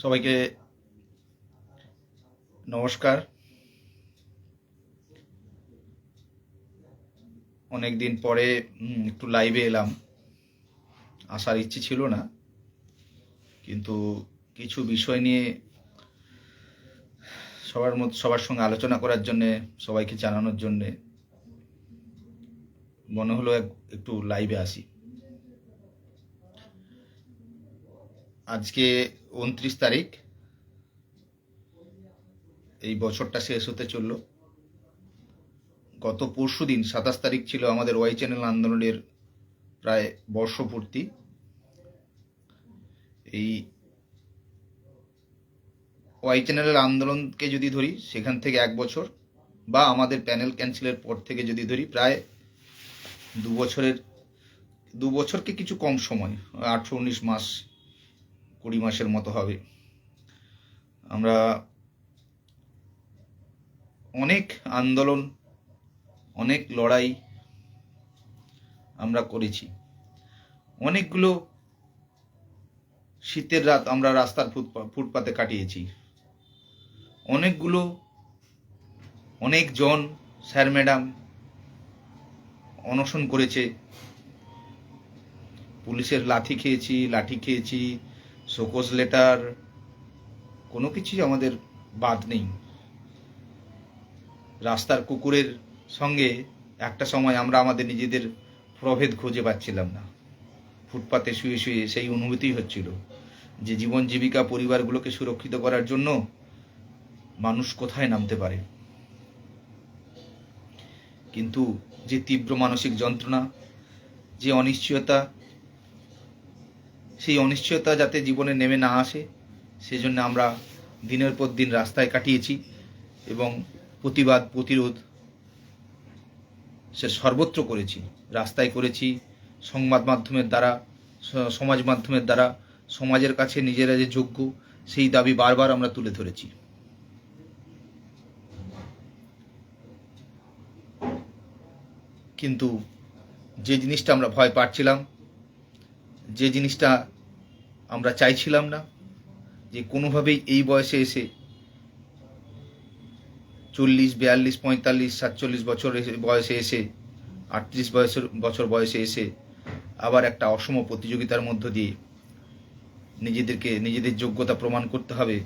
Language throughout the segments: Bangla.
সবাইকে নমস্কার। অনেক দিন পরে একটু লাইভে এলাম। আসার ইচ্ছে ছিল না, কিন্তু কিছু বিষয় নিয়ে সবার সঙ্গে আলোচনা করার জন্যে, সবাইকে জানানোর জন্যে মনে হলো একটু লাইভে আসি। আজকে 29 তারিখ, এই বছরটা শেষ হতে চলল। গত পরশু দিন 27 তারিখ ছিল আমাদের ওয়াই চ্যানেল আন্দোলনের প্রায় বর্ষপূর্তি। এই ওয়াই চ্যানেলের আন্দোলনকে যদি ধরি, সেখান থেকে 1 বছর, বা আমাদের প্যানেল ক্যান্সেলের পর থেকে যদি ধরি, প্রায় 2 বছরকে কিছু কম সময়, 18-19 মাস, 20 মাসের মতো হবে। আমরা অনেক আন্দোলন, অনেক লড়াই আমরা করেছি। অনেকগুলো শীতের রাত আমরা রাস্তার ফুটপাতে কাটিয়েছি। অনেকজন স্যার ম্যাডাম অনশন করেছে। পুলিশের লাঠি খেয়েছি, শোকজ লেটার, কোনো কিছুই আমাদের বাদ নেই। রাস্তার কুকুরের সঙ্গে একটা সময় আমরা আমাদের নিজেদের প্রভেদ খুঁজে পাচ্ছিলাম না। ফুটপাতে শুয়ে শুয়ে সেই অনুভূতি হচ্ছিল যে জীবন জীবিকা পরিবারগুলোকে সুরক্ষিত করার জন্য মানুষ কোথায় নামতে পারে। কিন্তু যে তীব্র মানসিক যন্ত্রণা, যে অনিশ্চয়তা, সেই অনিশ্চয়তা যাতে জীবনে নেমে না আসে, সেজন্য আমরা দিনের পর দিন রাস্তায় কাটিয়েছি এবং প্রতিবাদ প্রতিরোধ সে সর্বত্র করেছি। রাস্তায় করেছি, সংবাদ মাধ্যমের দ্বারা, সমাজ মাধ্যমের দ্বারা, সমাজের কাছে নিজেরা যে যোগ্য সেই দাবি বারবার আমরা তুলে ধরেছি। কিন্তু যে জিনিসটা আমরা ভয় পাচ্ছিলাম, যে জিনিসটা আমরা চাইছিলাম না, যে কোনোভাবেই এই বয়সে এসে 40, 42, 45, 47 বছর বয়সে এসে, 38 বছর বয়সে এসে আবার একটা অসম প্রতিযোগিতার মধ্য দিয়ে নিজেদের যোগ্যতা প্রমাণ করতে হবে,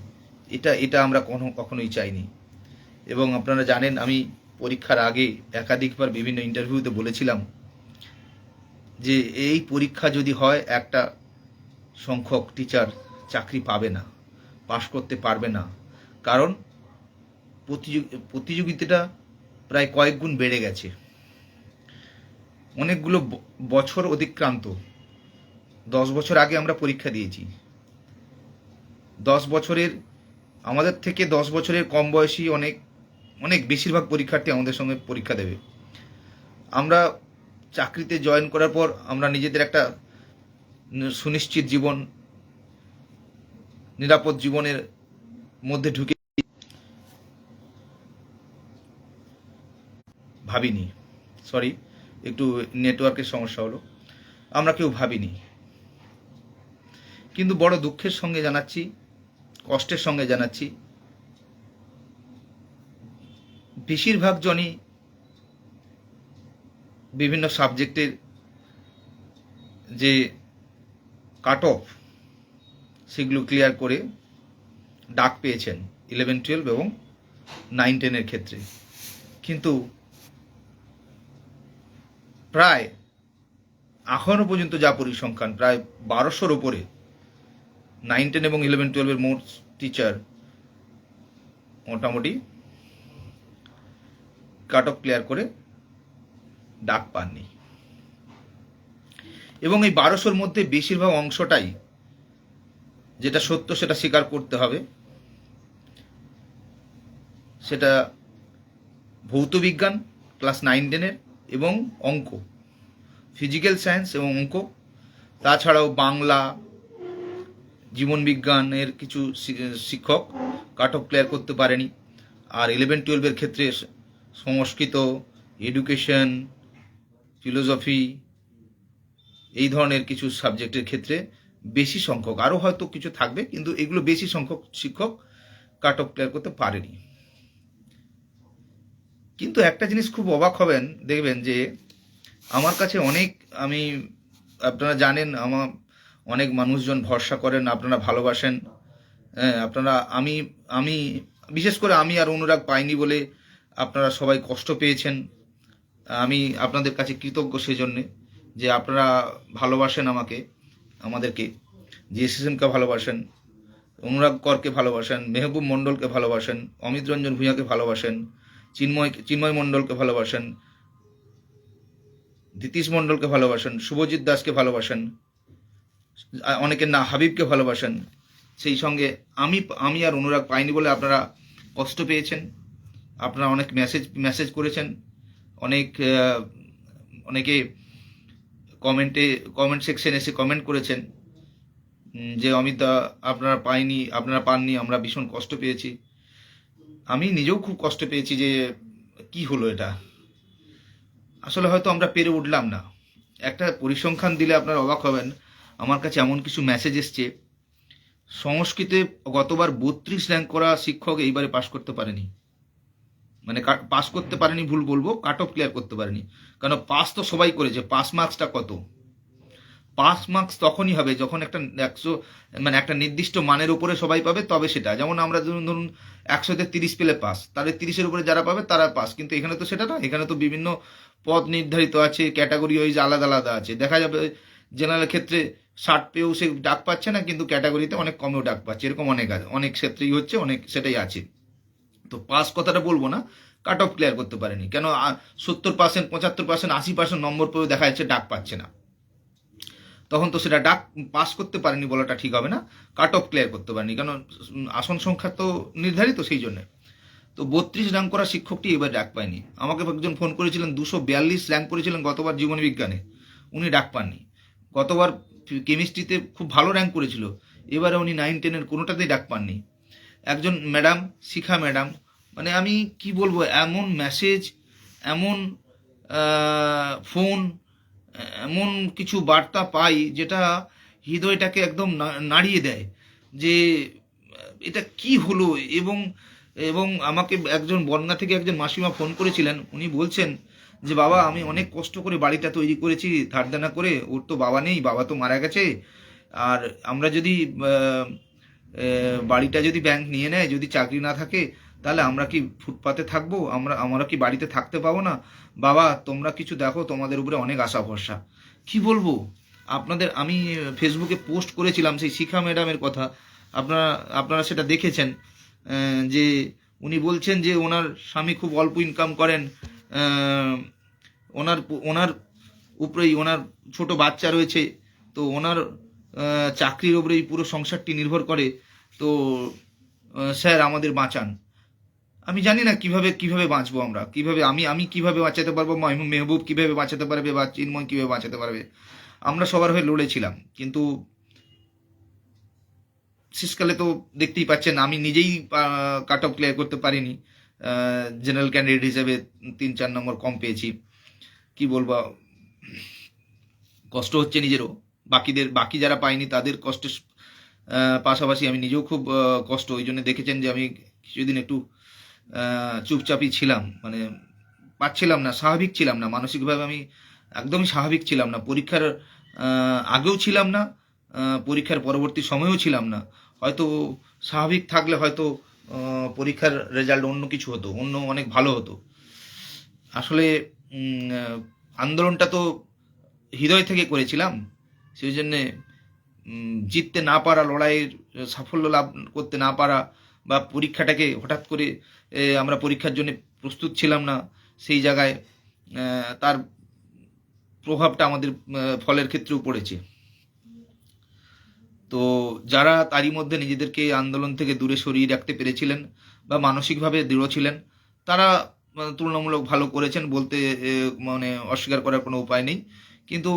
এটা আমরা কখনোই চাইনি। এবং আপনারা জানেন, আমি পরীক্ষার আগে একাধিকবার বিভিন্ন ইন্টারভিউতে বলেছিলাম যে এই পরীক্ষা যদি হয়, একটা সংখ্যক টিচার চাকরি পাবে না, পাশ করতে পারবে না। কারণ প্রতিযোগিতাটা প্রায় কয়েক গুণ বেড়ে গেছে। অনেকগুলো বছর অতিক্রান্ত। 10 বছর আগে আমরা পরীক্ষা দিয়েছি। আমাদের থেকে 10 বছরের কম বয়সী অনেক বেশিরভাগ পরীক্ষার্থী আমাদের সঙ্গে পরীক্ষা দেবে। আমরা চাকরিতে জয়েন করার পর আমরা নিজেদের একটা সুনিশ্চিত জীবন, নিরাপদ জীবনের মধ্যে ঢুকে ভাবিনি। সরি, একটু নেটওয়ার্কের সমস্যা হলো। আমরা কেউ ভাবিনি। কিন্তু বড় দুঃখের সঙ্গে জানাচ্ছি, কষ্টের সঙ্গে জানাচ্ছি, বেশিরভাগ জনই বিভিন্ন সাবজেক্টের যে কাট অফ, সেগুলো ক্লিয়ার করে ডাক পেয়েছেন 11, 12 এবং 9, 10-এর ক্ষেত্রে। কিন্তু প্রায় এখনো পর্যন্ত যা পরিসংখ্যান, প্রায় 1200-র ওপরে 9, 10 এবং 11, 12-এর মোট টিচার মোটামুটি কাট অফ ক্লিয়ার করে ডাক পাননি। এবং এই 1200-র মধ্যে বেশিরভাগ অংশটাই, যেটা সত্য সেটা স্বীকার করতে হবে, সেটা ভৌতবিজ্ঞান ক্লাস 9, 10-এর এবং অঙ্ক, ফিজিক্যাল সায়েন্স এবং অঙ্ক। তাছাড়াও বাংলা, জীবনবিজ্ঞানের কিছু শিক্ষক কাট অফ ক্লিয়ার করতে পারেনি। আর 11, 12-এর ক্ষেত্রে সংস্কৃত, এডুকেশন, ফিলোসফি, এই ধরনের কিছু সাবজেক্টের ক্ষেত্রে বেশি সংখ্যক, আরও হয়তো কিছু থাকবে, কিন্তু এগুলো বেশি সংখ্যক শিক্ষক কাট অফ ক্লিয়ার করতে পারেনি। কিন্তু একটা জিনিস খুব অবাক হবেন, দেখবেন যে আমার কাছে অনেক, আমি, আপনারা জানেন আমার অনেক মানুষজন ভরসা করেন, আপনারা ভালোবাসেন, হ্যাঁ আপনারা, আমি আমি বিশেষ করে আমি আর অনুরাগ পাইনি বলে আপনারা সবাই কষ্ট পেয়েছেন। আমি আপনাদের কাছে কৃতজ্ঞ সেজন্যে যে আপনারা ভালোবাসেন আমাকে, আমাদেরকে, জিএসএসএমকে ভালোবাসেন, অনুরাগ করকে ভালোবাসেন, মেহবুব মণ্ডলকে ভালোবাসেন, অমিত রঞ্জন ভূঁইয়াকে ভালোবাসেন, চিন্ময় মণ্ডলকে ভালোবাসেন, নীতিশ মণ্ডলকে ভালোবাসেন, শুভজিৎ দাসকে ভালোবাসেন, অনেকে না হাবিবকে ভালোবাসেন। সেই সঙ্গে আমি আর অনুরাগ পাইনি বলে আপনারা কষ্ট পেয়েছেন, আপনারা অনেক মেসেজ করেছেন, অনেক অনেকে কমেন্ট সেকশনে এসে কমেন্ট করেছেন যে অমিত দা আপনারা পাননি, আমরা ভীষণ কষ্ট পেয়েছি। আমি নিজেও খুব কষ্ট পেয়েছি যে কি হলো এটা, আসলে হয়তো আমরা পেরে উঠলাম না। একটা পরিসংখ্যান দিলে আপনারা অবাক হবেন, আমার কাছে এমন কিছু মেসেজ এসছে, সংস্কৃতে গতবার 32 র্যাঙ্ক করা শিক্ষক এইবারে পাশ করতে পারেনি, মানে পাস করতে পারেনি ভুল বলবো, কাট অফ ক্লিয়ার করতে পারেনি। কারণ পাস তো সবাই করেছে, পাস মার্কসটা কত? পাস মার্কস তখনই হবে যখন একটা 100, মানে একটা নির্দিষ্ট মানের উপরে সবাই পাবে, তবে সেটা, যেমন আমরা ধরুন 100-তে 30 পেলে পাস, তাহলে 30-এর উপরে যারা পাবে তারা পাস। কিন্তু এখানে তো সেটা না, এখানে তো বিভিন্ন পদ নির্ধারিত আছে, ক্যাটাগরি ওয়াইজ আলাদা আলাদা আছে। দেখা যাবে জেনারেল ক্ষেত্রে 60 পেয়েও সে ডাক পাচ্ছে না, কিন্তু ক্যাটাগরিতে অনেক কমেও ডাক পাচ্ছে, এরকম অনেক আছে, অনেক ক্ষেত্রেই হচ্ছে, অনেক সেটাই আছে। তো পাস কথাটা বলবো না, কাট অফ ক্লিয়ার করতে পারেনি কেন, 70%, 75%, 80% নম্বর পেয়েও দেখা যাচ্ছে ডাক পাচ্ছে না, তখন তো সেটা ডাক পাস করতে পারেনি বলাটা ঠিক হবে না, কাট অফ ক্লিয়ার করতে পারেনি, কারণ আসন সংখ্যা তো নির্ধারিত সেই জন্য। তো 32 র্যাঙ্ক করা শিক্ষকটি এবার ডাক পায়নি। আমাকে একজন ফোন করেছিলেন, 242 র্যাঙ্ক করেছিলেন গতবার জীবন বিজ্ঞানে, উনি ডাক পাননি। গতবার কেমিস্ট্রিতে খুব ভালো র্যাঙ্ক করেছিল, এবারে উনি 9-10-এর কোনোটাতেই ডাক পাননি। একজন ম্যাডাম, শিখা ম্যাডাম, মানে আমি কি বলবো, এমন মেসেজ, এমন ফোন, এমন কিছু বার্তা পাই যেটা হৃদয়টাকে একদম নাড়িয়ে দেয় যে এটা কি হলো। এবং এবং আমাকে একজন বনগা থেকে একজন মাসিমা ফোন করেছিলেন, উনি বলছেন যে বাবা আমি অনেক কষ্ট করে বাড়িটা তৈরি করেছি ধার দেনা করে, ওর তো বাবা নেই, বাবা তো মারা গেছে, আর আমরা যদি বাড়িটা যদি ব্যাংক নিয়ে নেয়, যদি চাকরি না থাকে, তাহলে আমরা কি ফুটপাতে থাকবো, আমরা কি বাড়িতে থাকতে পাবো না, বাবা তোমরা কিছু দেখো, তোমাদের উপরে অনেক আশা ভরসা। কি বলবো আপনাদের, আমি ফেসবুকে পোস্ট করেছিলাম সেই শিখা ম্যাডামের কথা, আপনারা আপনারা সেটা দেখেছেন, যে উনি বলছেন যে ওনার স্বামী খুব অল্প ইনকাম করেন, ওনার ওনার উপরেই ওনার ছোট বাচ্চা রয়েছে, তো ওনার চাকরির উপরেই পুরো সংসারটি নির্ভর করে, তো স্যার আমাদের বাঁচান। আমি জানি না কিভাবে বাঁচবো আমরা, কিভাবে আমি কিভাবে বাঁচাতে পারবো, মেহবুব কিভাবে বাঁচাতে পারবে, বা চিন্ময় কিভাবে বাঁচাতে পারবে। আমরা সবার হয়ে লড়েছিলাম, কিন্তু শেষকালে তো দেখতেই পাচ্ছেন আমি নিজেই কাট অফ ক্লিয়ার করতে পারিনি, জেনারেল ক্যান্ডিডেট হিসেবে 3-4 নম্বর কম পেয়েছি। কি বলবো, কষ্ট হচ্ছে নিজেরও, বাকি যারা পায়নি তাদের কষ্টের পাশাপাশি আমি নিজেও খুব কষ্ট, ওই জন্য দেখেছেন যে আমি কিছুদিন একটু চুপচাপই ছিলাম, মানে পাচ্ছিলাম না, স্বাভাবিক ছিলাম না মানসিকভাবে, আমি একদমই স্বাভাবিক ছিলাম না, পরীক্ষার আগেও ছিলাম না, পরীক্ষার পরবর্তী সময়েও ছিলাম না। হয়তো স্বাভাবিক থাকলে হয়তো পরীক্ষার রেজাল্ট অন্য কিছু হতো, অন্য অনেক ভালো হতো। আসলে আন্দোলনটা তো হৃদয় থেকে করেছিলাম, সেই জন্যে জিততে না পারা, লড়াইয়ের সাফল্য লাভ করতে না পারা, বা পরীক্ষাটাকে হঠাৎ করে আমরা পরীক্ষার জন্য প্রস্তুত ছিলাম না, সেই জায়গায় তার প্রভাবটা আমাদের ফলের ক্ষেত্রেও পড়েছে। তো যারা তারই মধ্যে নিজেদেরকে আন্দোলন থেকে দূরে সরিয়ে রাখতে পেরেছিলেন বা মানসিকভাবে দৃঢ় ছিলেন, তারা তুলনামূলক ভালো করেছেন বলতে মানে অস্বীকার করার কোনো উপায় নেই। কিন্তু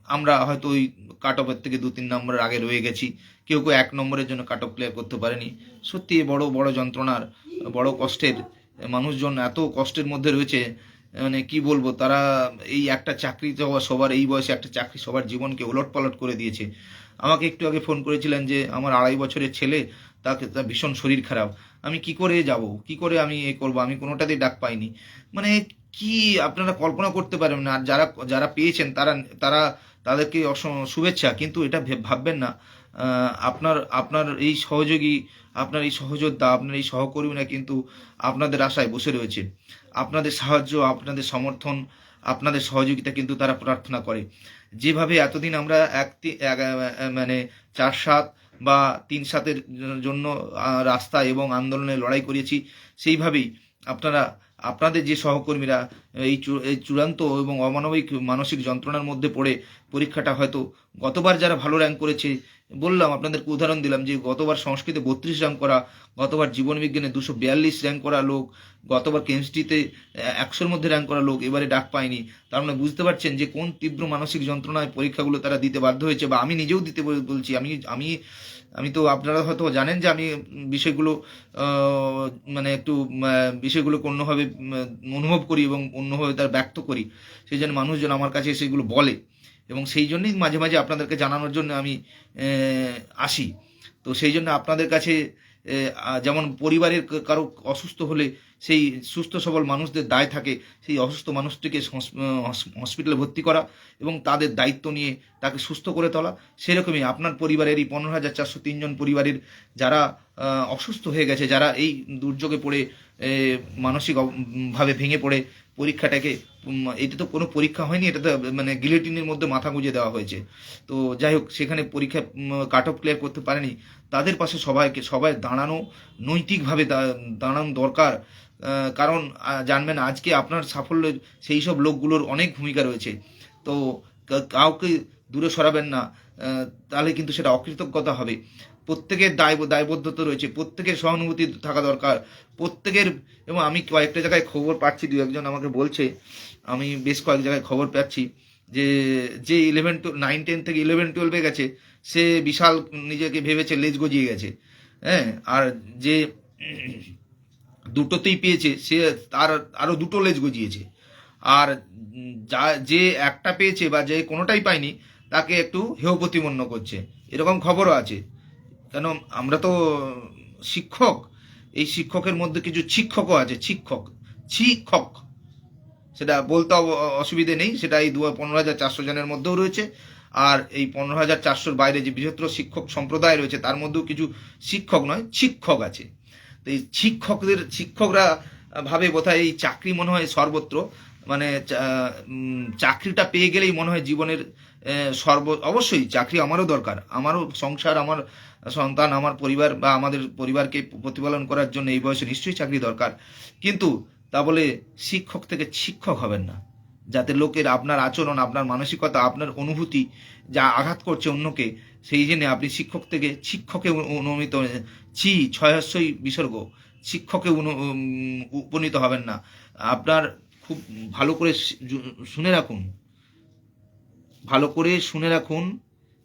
আমরা হয়তো ওই কাট অফের থেকে 2-3 নম্বরের আগে রয়ে গেছি, কেউ 1 নম্বরের জন্য কাট অফ ক্লিয়ার করতে পারেনি। সত্যি বড় বড় যন্ত্রণার, বড় কষ্টের, মানুষজন এত কষ্টের মধ্যে রয়েছে, মানে কি বলবো, তারা এই একটা চাকরি, সবার এই বয়সে একটা চাকরি সবার জীবনকে ওলটপালট করে দিয়েছে। আমাকে একটু আগে ফোন করেছিলেন যে আমার 2.5 বছরের ছেলে, তার ভীষণ শরীর খারাপ, আমি কি করে যাব, কি করে আমি এ করবো, আমি কোনোটাতেই ডাক পাইনি। মানে কি আপনারা কল্পনা করতে পারবেন না। আর যারা যারা পেয়েছেন তারা তারা তাদেরকে শুভেচ্ছা, কিন্তু এটা ভাববেন না আপনার আপনার এই সহযোগী, আপনার এই সহযোদ্ধা, আপনার এই সহকর্মীরা কিন্তু আপনাদের আশায় বসে রয়েছে। আপনাদের সাহায্য, আপনাদের সমর্থন, আপনাদের সহযোগিতা কিন্তু তারা প্রার্থনা করে। যেভাবে এতদিন আমরা মানে 4-7 বা 3-7-এর জন্য রাস্তা এবং আন্দোলনে লড়াই করেছি, সেইভাবেই আপনারা, আপনাদের যে সহকর্মীরা এই চূড়ান্ত এবং অমানবিক মানসিক যন্ত্রণার মধ্যে পড়ে পরীক্ষাটা হয়তো, গতবার যারা ভালো র্যাঙ্ক করেছে, বললাম আপনাদেরকে উদাহরণ দিলাম যে গতবার সংস্কৃতে 32 র্যাঙ্ক করা, গতবার জীবনবিজ্ঞানে 242 র্যাঙ্ক করা লোক, গতবার কেমিস্ট্রিতে 100-র মধ্যে র্যাঙ্ক করা লোক এবারে ডাক পায়নি। তার মানে বুঝতে পারছেন যে কোন তীব্র মানসিক যন্ত্রণায় পরীক্ষাগুলো তারা দিতে বাধ্য হয়েছে, বা আমি নিজেও দিতে বলছি। আমি আমি আমি তো, আপনারা হয়তো জানেন যে আমি বিষয়গুলো মানে একটু বিষয়গুলোকে অন্যভাবে অনুভব করি এবং অন্যভাবে তার ব্যক্ত করি, সেই জন্য মানুষজন আমার কাছে সেগুলো বলে, এবং সেই জন্যই মাঝে মাঝে আপনাদেরকে জানানোর জন্য আমি আসি। তো সেই জন্য আপনাদের কাছে যেমন পরিবারের কারো অসুস্থ হলে সেই সুস্থ সবল মানুষদের দায় থাকে সেই অসুস্থ মানুষটিকে হসপিটালে ভর্তি করা এবং তাদের দায়িত্ব নিয়ে তাকে সুস্থ করে তোলা, সেরকমই আপনার পরিবারের এই 15,403 জন পরিবারের যারা অসুস্থ হয়ে গেছে, যারা এই দুর্যোগে পড়ে মানসিকভাবে ভেঙে পড়ে পরীক্ষাটাকে, এটা তো কোনো পরীক্ষা হয়নি, এটা তো মানে গিলোটিনের মধ্যে মাথা গুঁজে দেওয়া হয়েছে। তো যাই হোক, সেখানে পরীক্ষা কাট অফ ক্লিয়ার করতে পারেনি, তাদের পাশে সবাই দাঁড়ানো, নৈতিকভাবে দাঁড়ানো দরকার। কারণ জানবেন আজকে আপনার সাফল্যের সেই সব লোকগুলোর অনেক ভূমিকা রয়েছে। তো কাউকে দূরে সরাবেন না, তাহলে কিন্তু সেটা অকৃতজ্ঞতা হবে। প্রত্যেকের দায়বদ্ধতা রয়েছে, প্রত্যেকের সহানুভূতি থাকা দরকার প্রত্যেকের। এবং আমি কয়েকটা জায়গায় খবর পাচ্ছি, 2-1 জন আমাকে বলছে, আমি বেশ কয়েক জায়গায় খবর পাচ্ছি যে 9-10 থেকে 11-12-এ গেছে, সে বিশাল নিজেকে ভেবেছে, লেজ গজিয়ে গেছে। হ্যাঁ, আর যে দুটোতেই পেয়েছে সে তার আরো দুটো লেজ গজিয়েছে। আর যে একটা পেয়েছে বা যে কোনোটাই পায়নি তাকে একটু হেয় প্রতিপন্ন করছে, এরকম খবরও আছে। কেন, আমরা তো শিক্ষক, এই শিক্ষকের মধ্যে কিছু শিক্ষকও আছে, শিক্ষক সেটা বলতে অসুবিধে নেই, সেটা এই 15,400 জনের মধ্যেও রয়েছে। আর এই 15,400-র বাইরে যে বৃহত্তর শিক্ষক সম্প্রদায় রয়েছে তার মধ্যেও কিছু শিক্ষক নয় শিক্ষক আছে। তো এই শিক্ষকরা ভাবে বোধহয় এই চাকরি মনে হয় সর্বত্র, মানে চাকরিটা পেয়ে গেলেই মনে হয় জীবনের অবশ্যই চাকরি আমারও দরকার, আমারও সংসার, আমার সন্তান, আমার পরিবার বা আমাদের পরিবারকে প্রতিপালন করার জন্য এই বয়সে নিশ্চয়ই চাকরি দরকার। কিন্তু তা বলে শিক্ষক থেকে শিক্ষক হবেন না, যাতে লোকের আপনার আচরণ, আপনার মানসিকতা, আপনার অনুভূতি যা আঘাত করছে অন্যকে, সেই জন্য আপনি শিক্ষক থেকে শিক্ষকে অনুমিত, 6 বিসর্গ, শিক্ষকে উপনীত হবেন না। আপনার খুব ভালো করে শুনে রাখুন, ভালো করে শুনে রাখুন।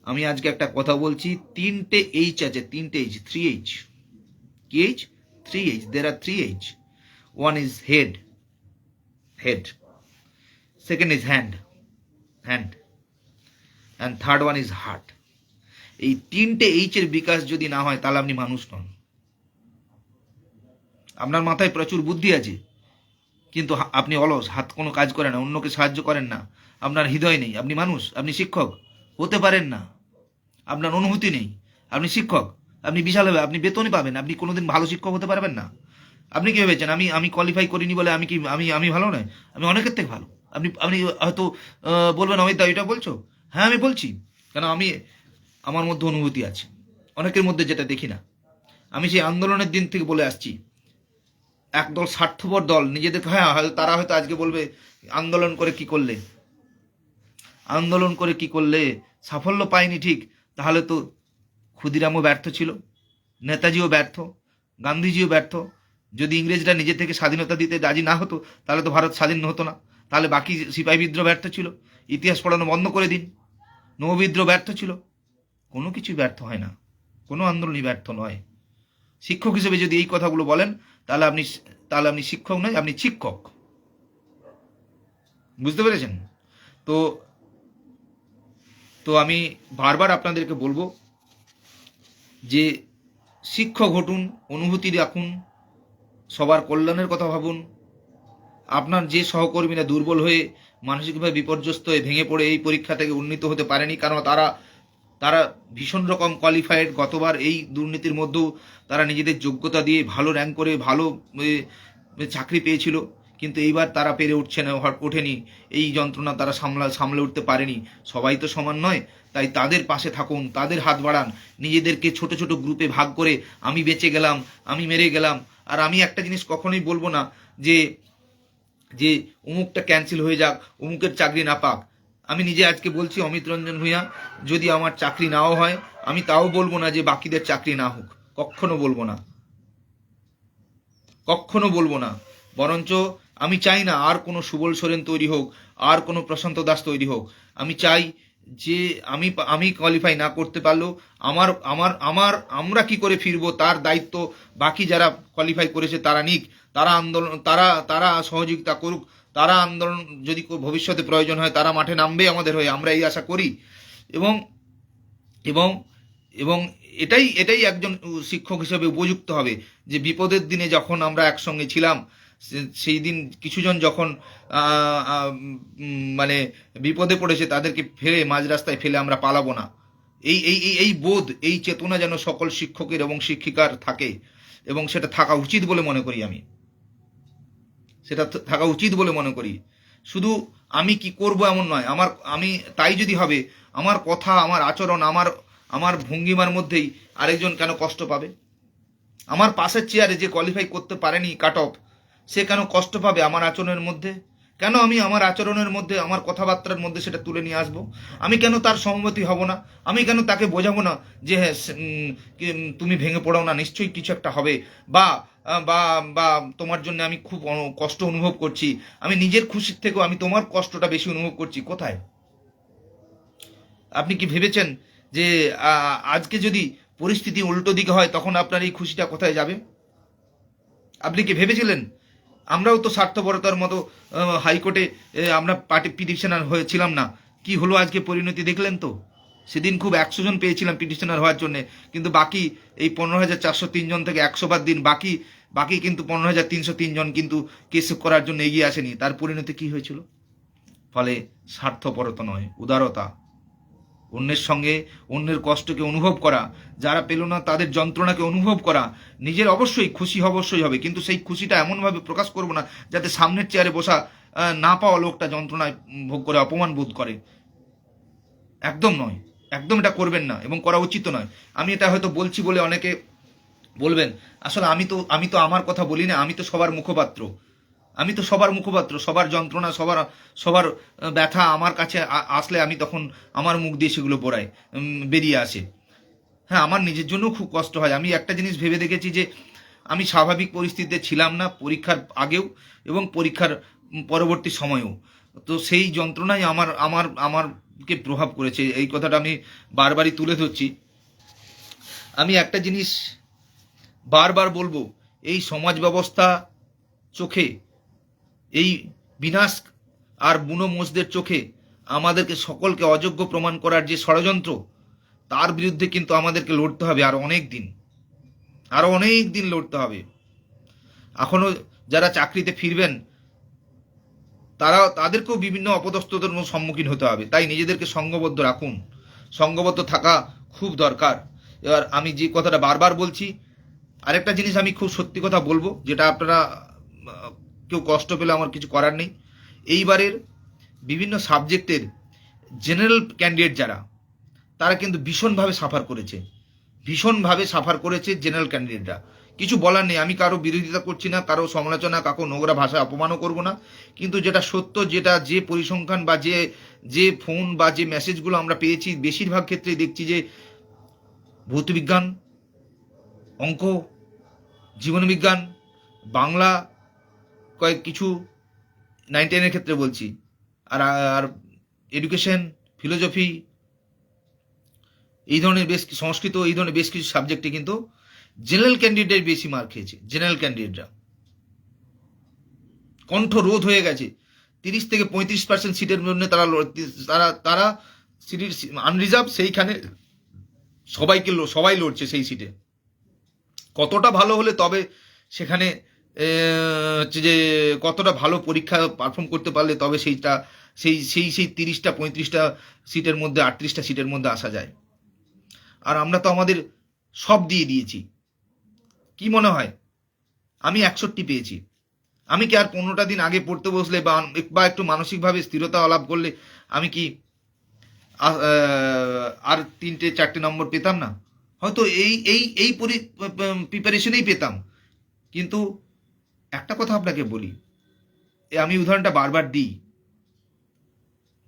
আমি আজকে একটা কথা বলছি, 3টে এইচ আছে, 3টে এইচ, 3H, কি H? 3H, there are 3H. One is head, second is hand, and third one is heart. এই 3টে এইচের বিকাশ যদি না হয় তাহলে আপনি মানুষ নন। আপনার মাথায় প্রচুর বুদ্ধি আছে কিন্তু আপনি অলস, হাত কোনো কাজ করে না, অন্যকে সাহায্য করেন না, আপনার হৃদয় নেই, আপনি মানুষ, আপনি শিক্ষক হতে পারেন না। আপনার অনুভূতি নেই, আপনি শিক্ষক, আপনি বিশাল হবে, আপনি বেতনই পাবেন, আপনি কোনোদিন ভালো শিক্ষক হতে পারবেন না। আপনি কি ভেবেছেন আমি কোয়ালিফাই করিনি বলে আমি কি আমি ভালো নয়? আমি অনেকের থেকে ভালো। আপনি আপনি হয়তো বলবেন অমিত দা এটা বলছো, হ্যাঁ আমি বলছি, কেন আমি, আমার মধ্যে অনুভূতি আছে, অনেকের মধ্যে যেটা দেখি না। আমি সেই আন্দোলনের দিন থেকে বলে আসছি, একদল স্বার্থপর দল নিজেদেরকে, হ্যাঁ তারা হয়তো আজকে বলবে আন্দোলন করে কি করলে, আন্দোলন করে কি করলে, সাফল্য পায়নি ঠিক, তাহলে তো ক্ষুদিরামও ব্যর্থ ছিল, নেতাজিও ব্যর্থ, গান্ধীজিও ব্যর্থ। যদি ইংরেজরা নিজে থেকে স্বাধীনতা দিতে রাজি না হতো তাহলে তো ভারত স্বাধীন হতো না। তাহলে বাকি সিপাহী বিদ্রোহ ব্যর্থ ছিল, ইতিহাস পড়ানো বন্ধ করে দিন। নৌবিদ্রোহ ব্যর্থ ছিল, কোনো কিছুই ব্যর্থ হয় না, কোনো আন্দোলনই ব্যর্থ নয়। শিক্ষক হিসেবে যদি এই কথাগুলো বলেন তাহলে আপনি শিক্ষক নয়, আপনি শিক্ষক। বুঝতে পেরেছেন? তো তো আমি বারবার আপনাদেরকে বলবো যে শিক্ষক ঘটুন, অনুভূতি রাখুন, সবার কল্যাণের কথা ভাবুন। আপনার যে সহকর্মীরা দুর্বল হয়ে মানসিকভাবে বিপর্যস্ত হয়ে ভেঙে পড়ে এই পরীক্ষা থেকে উন্নীত হতে পারেনি, কারণ তারা তারা ভীষণ রকম কোয়ালিফাইড। গতবার এই দুর্নীতির মধ্যেও তারা নিজেদের যোগ্যতা দিয়ে ভালো র্যাঙ্ক করে ভালো চাকরি পেয়েছিল, কিন্তু এইবার তারা পেরে উঠছে না, ওঠেনি। এই যন্ত্রণা তারা সামলে উঠতে পারেনি। সবাই তো সমান নয়, তাই তাদের পাশে থাকুন, তাদের হাত বাড়ান। নিজেদেরকে ছোট ছোট গ্রুপে ভাগ করে আমি বেঁচে গেলাম, আমি মেরে গেলাম। আর আমি একটা জিনিস কখনোই বলবো না যে যে অমুকটা ক্যান্সেল হয়ে যাক, অমুকের চাকরি না পাক। আমি নিজে আজকে বলছি, অমিত রঞ্জন ভূঁইয়া, যদি আমার চাকরি নাও হয় আমি তাও বলবো না যে বাকিদের চাকরি না হোক, কখনো বলবো না, কখনো বলবো না। বরঞ্চ আমি চাই না আর কোনো সুবল সোরেন তৈরি হোক, আর কোনো প্রশান্ত দাস তৈরি হোক। আমি চাই যে আমি কোয়ালিফাই না করতে পারলেও আমার আমার আমার আমরা কি করে ফিরবো তার দায়িত্ব বাকি যারা কোয়ালিফাই করেছে তারা নিক। তারা আন্দোলন, তারা সহযোগিতা করুক। তারা আন্দোলন, যদি ভবিষ্যতে প্রয়োজন হয় তারা মাঠে নামবে আমাদের হয়ে, আমরা এই আশা করি। এবং এবং এবং এটাই একজন শিক্ষক হিসেবে উপযুক্ত হবে, যে বিপদের দিনে যখন আমরা একসঙ্গে ছিলাম, সেই দিন কিছুজন যখন মানে বিপদে পড়েছে তাদেরকে ফেলে মাঝ রাস্তায় ফেলে আমরা পালাবো না। এই বোধ, এই চেতনা যেন সকল শিক্ষকের এবং শিক্ষিকার থাকে, এবং সেটা থাকা উচিত বলে মনে করি। আমি সেটা থাকা উচিত বলে মনে করি। শুধু আমি কি করব এমন নয়, আমি তাই যদি হবে, আমার কথা, আমার আচরণ, আমার ভঙ্গিমার মধ্যেই আরেকজন কেন কষ্ট পাবে? আমার পাশের চেয়ারে যে কোয়ালিফাই করতে পারেনি কাট অফ, সে কেন কষ্ট পাবে আমার আচরণের মধ্যে? কেন আমি আমার আচরণের মধ্যে, আমার কথাবার্তার মধ্যে সেটা তুলে নিয়ে আসবো? আমি কেন তার সম্মতি হব না? আমি কেন তাকে বোঝাবো না যে হ্যাঁ তুমি ভেঙে পড়ো না, নিশ্চয়ই কিছু একটা হবে, বা বা বা তোমার জন্য আমি খুব কষ্ট অনুভব করছি, আমি নিজের খুশির থেকেও আমি তোমার কষ্টটা বেশি অনুভব করছি। কোথায়? আপনি কি ভেবেছেন যে আজকে যদি পরিস্থিতি উল্টো দিকে হয় তখন আপনার এই খুশিটা কোথায় যাবে? আপনি কি ভেবেছিলেন? আমরাও তো স্বার্থপরতার মতো হাইকোর্টে আমরা পিটিশনার হয়েছিলাম না? কি হলো আজকে পরিণতি দেখলেন তো? সেদিন খুব 100 জন পেয়েছিলাম পিটিশনার হওয়ার জন্য, কিন্তু বাকি এই 15,403 জন থেকে 100 বাদ দিন, বাকি কিন্তু 15,303 জন কিন্তু কেস করার জন্য এগিয়ে আসেনি। তার পরিণতি কি হয়েছিল? ফলে স্বার্থপরতা নয়, উদারতা, অন্যের সঙ্গে অন্যের কষ্টকে অনুভব করা, যারা পেল না তাদের যন্ত্রণাকে অনুভব করা। নিজের অবশ্যই খুশি অবশ্যই হবে, কিন্তু সেই খুশিটা এমনভাবে প্রকাশ করব না যাতে সামনের চেয়ারে বসা না পাওয়া লোকটা যন্ত্রণায় ভোগ করে অপমান বোধ করে। একদম নয়, একদম এটা করবেন না, এবং করা উচিত নয়। আমি এটা হয়তো বলছি বলে অনেকে বলবেন, আসলে আমি তো আমার কথা বলি না, আমি তো সবার মুখপাত্র। আমি তো সবার মুখপাত্র, সবার যন্ত্রণা, সবার সবার ব্যথা আমার কাছে আসলে আমি তখন আমার মুখ দিয়ে সেগুলো বেরিয়ে আসে। হ্যাঁ, আমার নিজের জন্য খুব কষ্ট হয়। আমি একটা জিনিস ভেবে দেখেছি যে আমি স্বাভাবিক পরিস্থিতিতে ছিলাম না, পরীক্ষার আগেও এবং পরীক্ষার পরবর্তী সময়েও। তো সেই যন্ত্রণাই আমারকে প্রভাব করেছে। এই কথাটা আমি বারবারই তুলে ধরছি। আমি একটা জিনিস বারবার বলবো, এই সমাজ ব্যবস্থা চোখে, এই বিনাশ আর বুনো মোষদের চোখে আমাদেরকে সকলকে অযোগ্য প্রমাণ করার যে ষড়যন্ত্র, তার বিরুদ্ধে কিন্তু আমাদেরকে লড়তে হবে আরো অনেক দিন লড়তে হবে। এখনো যারা চাকরিতে ফিরবেন তাদেরকেও বিভিন্ন অপদস্থতার সম্মুখীন হতে হবে। তাই নিজেদেরকে সংঘবদ্ধ রাখুন, সংঘবদ্ধ থাকা খুব দরকার। এবার আমি যে কথাটা বারবার বলছি, আরেকটা জিনিস আমি খুব সত্যি কথা বলবো, যেটা আপনারা কেউ কষ্ট পেলে আমার কিছু করার নেই। এইবারের বিভিন্ন সাবজেক্টের জেনারেল ক্যান্ডিডেট যারা, তারা কিন্তু ভীষণভাবে সাফার করেছে জেনারেল ক্যান্ডিডেটরা। কিছু বলার নেই, আমি কারো বিরোধিতা করছি না, কারো সমালোচনা, কাকো নোংরা ভাষায় অপমানও করব না। কিন্তু যেটা সত্য, যে পরিসংখ্যান বা যে ফোন বা যে মেসেজগুলো আমরা পেয়েছি, বেশিরভাগ ক্ষেত্রেই দেখছি যে ভৌতবিজ্ঞান, অঙ্ক, জীবনবিজ্ঞান, বাংলা, কিছু 9-10-এর ক্ষেত্রে বলছি, আর এডুকেশন, ফিলোসফি, এই ধরনের সংস্কৃত, এই ধরনের বেশ কিছু সাবজেক্টে কিন্তু জেনারেল ক্যান্ডিডেট বেশি মার্ক খেয়েছে। জেনারেল ক্যান্ডিডেটরা কণ্ঠ রোধ হয়ে গেছে। 30 থেকে 35% সিটের জন্য তারা সিটির আনরিজার্ভ, সেইখানে সবাই লড়ছে সেই সিটে। কতটা ভালো হলে তবে সেখানে হচ্ছে যে কতটা ভালো পরীক্ষা পারফর্ম করতে পারলে তবে সেইটা সেই 30টা 35টা সিটের মধ্যে 38টা সিটের মধ্যে আসা যায়। আর আমরা তো আমাদের সব দিয়ে দিয়েছি। কি মনে হয় আমি 61 পেয়েছি, আমি কি আর 15টা দিন আগে পড়তে বসলে বা একটু মানসিকভাবে স্থিরতা লাভ করলে আমি কি আর 3-4টে নম্বর পেতাম না? হয়তো এই প্রিপারেশনেই পেতাম। কিন্তু একটা কথা আপনাকে বলি, আমি উদাহরণটা বারবার দিই।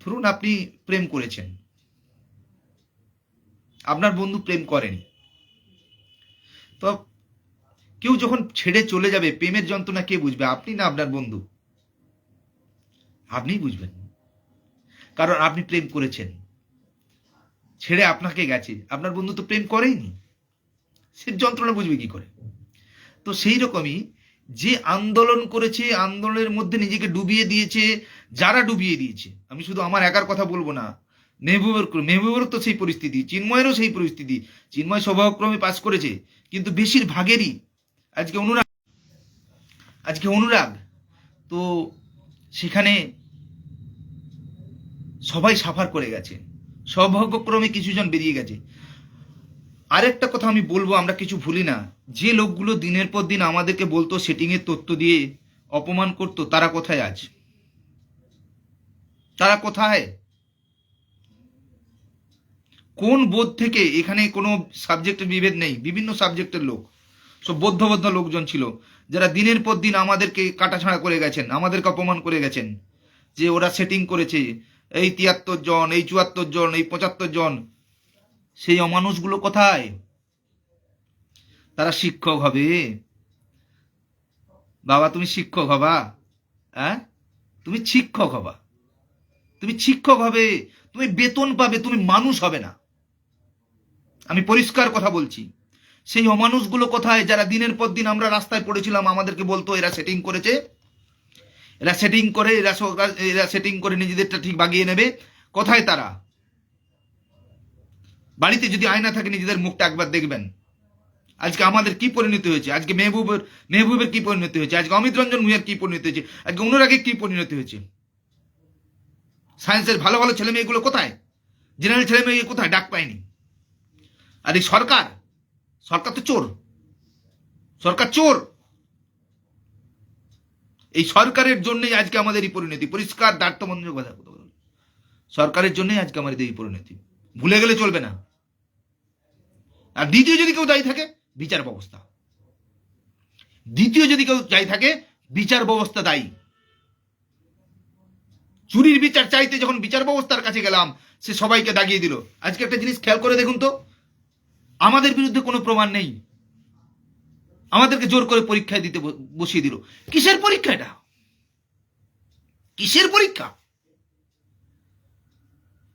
ধরুন আপনি প্রেম করেছেন, আপনার বন্ধু প্রেম করেনি, তো কেউ যখন ছেড়ে চলে যাবে প্রেমের যন্ত্রণা কে বুঝবে, আপনি না আপনার বন্ধু? আপনিই বুঝবেন, কারণ আপনি প্রেম করেছেন, ছেড়ে আপনাকে গেছে, আপনার বন্ধু তো প্রেম করেইনি, সে যন্ত্রণা বুঝবে কি করে? তো সেই রকমই যে আন্দোলন করেছে, আন্দোলনের মধ্যে নিজেকে ডুবিয়ে দিয়েছে, যারা ডুবিয়ে দিয়েছে, আমি শুধু আমার একার কথা বলবো না, মেহবুবের তো সেই পরিস্থিতি, চিন্ময়েরও সেই পরিস্থিতি। চিন্ময় সৌভাগ্যক্রমে পাস করেছে, কিন্তু বেশিরভাগেরই আজকে অনুরাগ তো সেখানে সবাই সাফার করে গেছে, সৌভাগ্যক্রমে কিছুজন বেরিয়ে গেছে। আরেকটা কথা আমি বলবো, আমরা কিছু ভুলি না, যে লোকগুলো দিনের পর দিন আমাদেরকে বলতো সেটিংয়ের তথ্য দিয়ে অপমান করতো, তারা কোথায় আজ? তারা কোথায়? কোন বোধ থেকে? এখানে কোনো সাবজেক্টের বিভেদ নেই, বিভিন্ন সাবজেক্টের লোক, সব বৌদ্ধ লোকজন ছিল, যারা দিনের পর দিন আমাদেরকে কাটাছাড়া করে গেছেন, আমাদেরকে অপমান করে গেছেন, যে ওরা সেটিং করেছে, এই 73 জন, এই 74 জন, এই 75 জন। সেই অমানুষগুলো কোথায়? তারা শিক্ষক হবে। বাবা তুমি শিক্ষক হবা? হ্যাঁ, তুমি শিক্ষক হবা, তুমি শিক্ষক হবে, তুমি বেতন পাবে, তুমি মানুষ হবে না। আমি পরিষ্কার কথা বলছি। সেই অমানুষগুলো কোথায়, যারা দিনের পর দিন আমরা রাস্তায় পড়েছিলাম, আমাদেরকে বলতো এরা সেটিং করেছে, এরা সেটিং করে নিজেদেরটা ঠিক বাগিয়ে নেবে। কোথায় তারা? বাড়িতে যদি আয়না থাকে নিজেদের মুখটা একবার দেখবেন। আজকে আমাদের কি পরিণতি হয়েছে, আজকে মেহবুবের কি পরিণতি হয়েছে, আজকে অমিত রঞ্জন ভূঁইয়ার কি পরিণতি হয়েছে, আজকে অনুরাগের কি পরিণতি হয়েছে? সায়েন্সের ভালো ভালো ছেলে মেয়েগুলো কোথায়? জেনারেল ছেলে মেয়ে কোথায়? ডাক পায়নি। আর এই সরকার তো চোর, সরকার চোর। এই সরকারের জন্যই আজকে আমাদের এই পরিণতি, পরিষ্কার দায়িত্বমন্ত্রীর কথা বল, সরকারের জন্যই আজকে আমাদের এই পরিণতি, ভুলে গেলে চলবে না। আর দ্বিতীয় যদি কেউ দায়ী থাকে, বিচার ব্যবস্থা। দ্বিতীয় যদি কেউ দায়ী থাকে, বিচার ব্যবস্থা দায়ী। চুরির বিচার চাইতে যখন বিচার ব্যবস্থার কাছে গেলাম, সে সবাইকে দাগিয়ে দিল। আজকে একটা জিনিস খেয়াল করে দেখুন তো, আমাদের বিরুদ্ধে কোনো প্রমাণ নেই, আমাদেরকে জোর করে পরীক্ষায় দিতে বসিয়ে দিল। কিসের পরীক্ষা এটা? কিসের পরীক্ষা?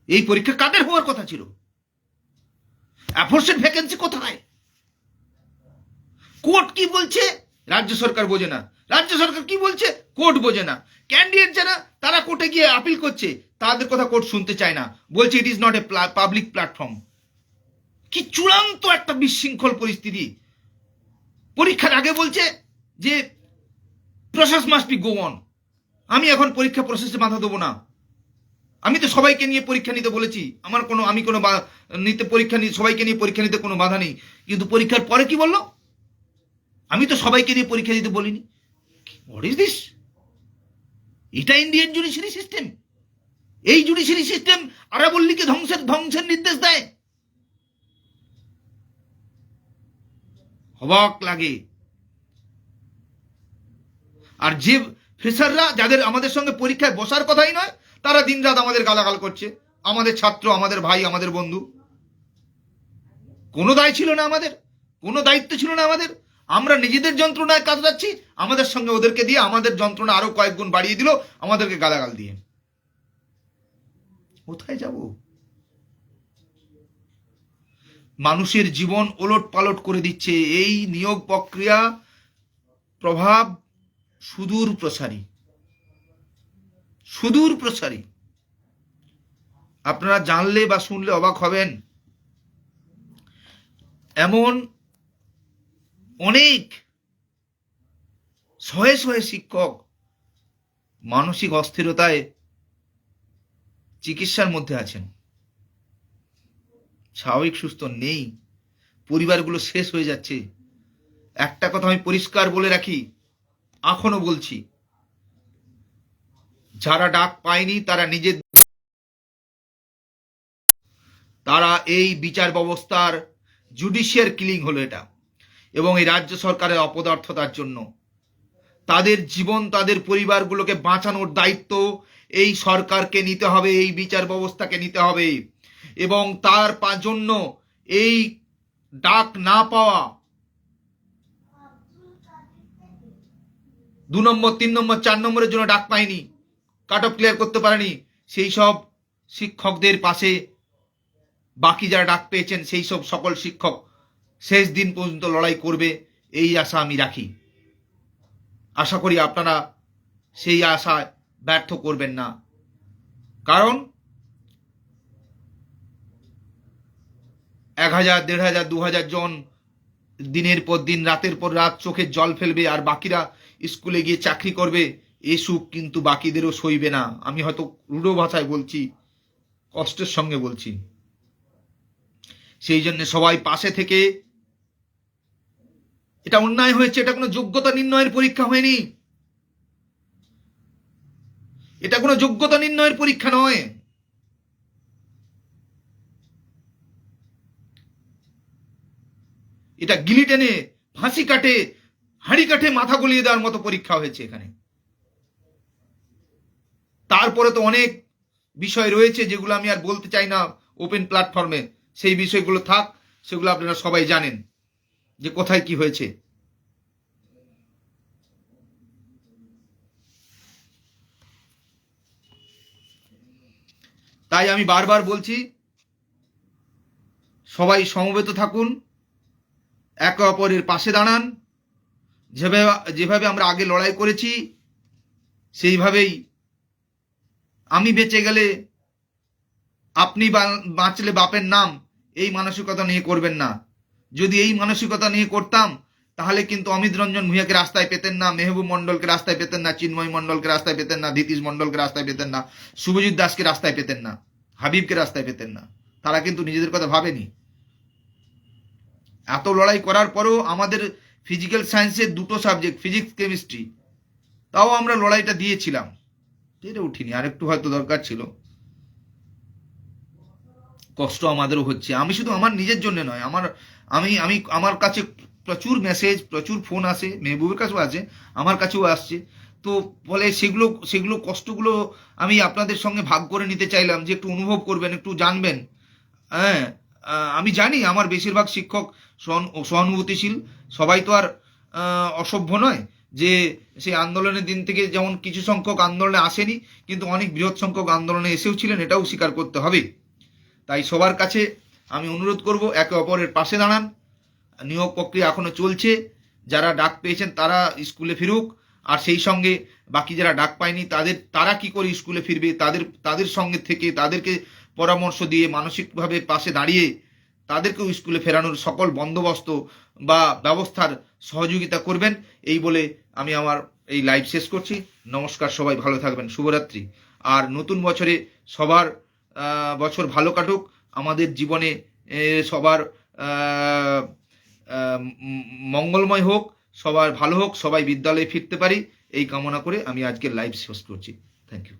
এই পরীক্ষা কাদের হওয়ার কথা ছিল? অ্যাফোর্সেড ভ্যাকেন্সি কোথায়? কোর্ট কি বলছে রাজ্য সরকার বোঝে না, রাজ্য সরকার কি বলছে কোর্ট বোঝে না। ক্যান্ডিডেট যারা, তারা কোর্টে গিয়ে আপিল করছে, তাদের কথা কোর্ট শুনতে চায় না, বলছে it is not a public platform. কি চূড়ান্ত একটা বিশৃঙ্খল পরিস্থিতি। পরীক্ষার আগে বলছে যে process must be go on. আমি এখন পরীক্ষা প্রসেসে বাধা দেবো না, আমি তো সবাইকে নিয়ে পরীক্ষা নিতে বলেছি, আমি কোনো সবাইকে নিয়ে পরীক্ষা নিতে কোনো বাধা নেই। কিন্তু পরীক্ষার পরে কি বললো? আমি তো সবাইকে নিয়ে পরীক্ষা দিতে বলিনি। What is this? এটা ইন্ডিয়ান জুডিশিয়ারি সিস্টেম? এই জুডিশিয়ারি সিস্টেম আরাবল্লীকে ধ্বংসের নির্দেশ দেয়? অবাক লাগে। আর যে ফ্রেশাররা, যাদের আমাদের সঙ্গে পরীক্ষায় বসার কথাই নয়, তারা দিনরাত আমাদের গালাগাল করছে, আমাদের ছাত্র, আমাদের ভাই, আমাদের বন্ধু। কোনো দায় ছিল না আমাদের, কোনো দায়িত্ব ছিল না আমাদের। আমরা নিজেদের যন্ত্রণায় কাটাচ্ছি, আমাদের সঙ্গে ওদেরকে দিয়ে আমাদের যন্ত্রণা আরো কয়েক গুণ বাড়িয়ে দিল, আমাদেরকে গালাগাল দিয়ে। কোথায় যাব? মানুষের জীবন ওলট পালট করে দিচ্ছে এই নিয়োগ প্রক্রিয়া। প্রভাব সুদূর প্রসারী, সুদূর প্রসারী। আপনারা জানলে বা শুনলে অবাক হবেন, এমন অনেক শয়ে শয়ে শিক্ষক মানসিক অস্থিরতায় চিকিৎসার মধ্যে আছেন, স্বাভাবিক সুস্থ নেই, পরিবারগুলো শেষ হয়ে যাচ্ছে। একটা কথা আমি পরিষ্কার বলে রাখি, এখনো বলছি, যারা ডাক পায়নি তারা এই বিচার ব্যবস্থার জুডিশিয়াল কিলিং হলো এটা, এবং এই রাজ্য সরকারের অপদার্থতার জন্য তাদের জীবন, তাদের পরিবারগুলোকে বাঁচানোর দায়িত্ব এই সরকারকে নিতে হবে, এই বিচার ব্যবস্থাকে নিতে হবে। এবং তার জন্য এই ডাক না পাওয়া, 2 নম্বর 3 নম্বর 4 নম্বরের জন্য ডাক পায়নি, কাট অফ ক্লিয়ার করতে পারেনি, সেই সব শিক্ষকদের পাশে বাকি যারা ডাক পেয়েছেন সেই সব সকল শিক্ষক শেষ দিন পর্যন্ত লড়াই করবে, এই আশা আমি রাখি। আশা করি আপনারা সেই আশায় ব্যর্থ করবেন না, কারণ 1000, 1500, 2000 জন দিনের পর দিন, রাতের পর রাত চোখের জল ফেলবে, আর বাকিরা স্কুলে গিয়ে চাকরি করবে, এ সুখ কিন্তু বাকিদেরও সইবে না। আমি হয়তো রূঢ় ভাষায় বলছি, কষ্টের সঙ্গে বলছি। সেই জন্য সবাই পাশে থেকে, এটা অন্যায় হয়েছে, এটা কোনো যোগ্যতা নির্ণয়ের পরীক্ষা হয়নি, এটা কোনো যোগ্যতা নির্ণয়ের পরীক্ষা নয়। এটা গিলি টেনে, ফাঁসি কাটে, হাঁড়ি কাঠে মাথা গলিয়ে দেওয়ার মতো পরীক্ষা হয়েছে এখানে। তারপরে তো অনেক বিষয় রয়েছে যেগুলো আমি আর বলতে চাই না ওপেন প্ল্যাটফর্মে, সেই বিষয়গুলো থাক, সেগুলো আপনারা সবাই জানেন যে কোথায় কি হয়েছে। তাই আমি বারবার বলছি, সবাই সমবেত থাকুন, একে অপরের পাশে দাঁড়ান, যেভাবে আমরা আগে লড়াই করেছি সেইভাবেই, আমি বেঁচে গেলে আপনি বাঁচলে বাপের নাম, এই মানসিকতা নিয়ে করবেন না। যদি এই মানসিকতা নিয়ে করতাম তাহলে কিন্তু অমিত রঞ্জন ভূঁইয়াকে রাস্তায় পেতেন না, মেহবুব মন্ডলকে রাস্তায় পেতেন না, চিন্ময় মন্ডলকে রাস্তায় পেতেন না, ধীতিশ মন্ডলকে রাস্তায় পেতেন না, শুভজিৎ দাসকে রাস্তায় পেতেন না, হাবিবকে রাস্তায় পেতেন না। তারা কিন্তু নিজেদের কথা ভাবেনি। এত লড়াই করার পরেও আমাদের ফিজিক্যাল সায়েন্সের 2টো সাবজেক্ট, ফিজিক্স কেমিস্ট্রি, তাও আমরা লড়াইটা দিয়েছিলাম, পেরে উঠিনি। আরেকটু হয়তো দরকার ছিল। কষ্ট আমাদেরও হচ্ছে। আমি শুধু আমার নিজের জন্য নয়, আমার কাছে প্রচুর মেসেজ, প্রচুর ফোন আসে, মেহবুবের কাছেও আছে, আমার কাছেও আসছে। তো বলে সেগুলো কষ্টগুলো আমি আপনাদের সঙ্গে ভাগ করে নিতে চাইলাম, যে একটু অনুভব করবেন, একটু জানবেন। হ্যাঁ, আমি জানি আমার বেশিরভাগ শিক্ষক সহানুভূতিশীল, সবাই তো আর অসভ্য নয়, যে সেই আন্দোলনের দিন থেকে যেমন কিছু সংখ্যক আন্দোলনে আসেনি, কিন্তু অনেক বৃহৎ সংখ্যক আন্দোলনে এসেও ছিলেন, এটাও স্বীকার করতে হবে। তাই সবার কাছে আমি অনুরোধ করব, একে অপরের পাশে দাঁড়ান। নিয়োগ প্রক্রিয়া এখনো চলছে, যারা ডাক পেয়েছেন তারা স্কুলে ফিরুক, আর সেই সঙ্গে বাকি যারা ডাক পায়নি তারা কি করে স্কুলে ফিরবে, তাদের সঙ্গে থেকে তাদেরকে পরামর্শ দিয়ে মানসিকভাবে পাশে দাঁড়িয়ে তাদেরকেও স্কুলে ফেরানোর সকল বন্দোবস্ত বা ব্যবস্থার সহযোগিতা করবেন, এই বলে আমি আমার এই লাইভ শেষ করছি। নমস্কার, সবাই ভালো থাকবেন, শুভরাত্রি। আর নতুন বছরে সবার বছর ভালো কাটুক, আমাদের জীবনে সবার মঙ্গলময় হোক, সবার ভালো হোক, সবাই বিদ্যালয়ে ফিরতে পারি, এই কামনা করে আমি আজকের লাইভ শেষ করছি। Thank you.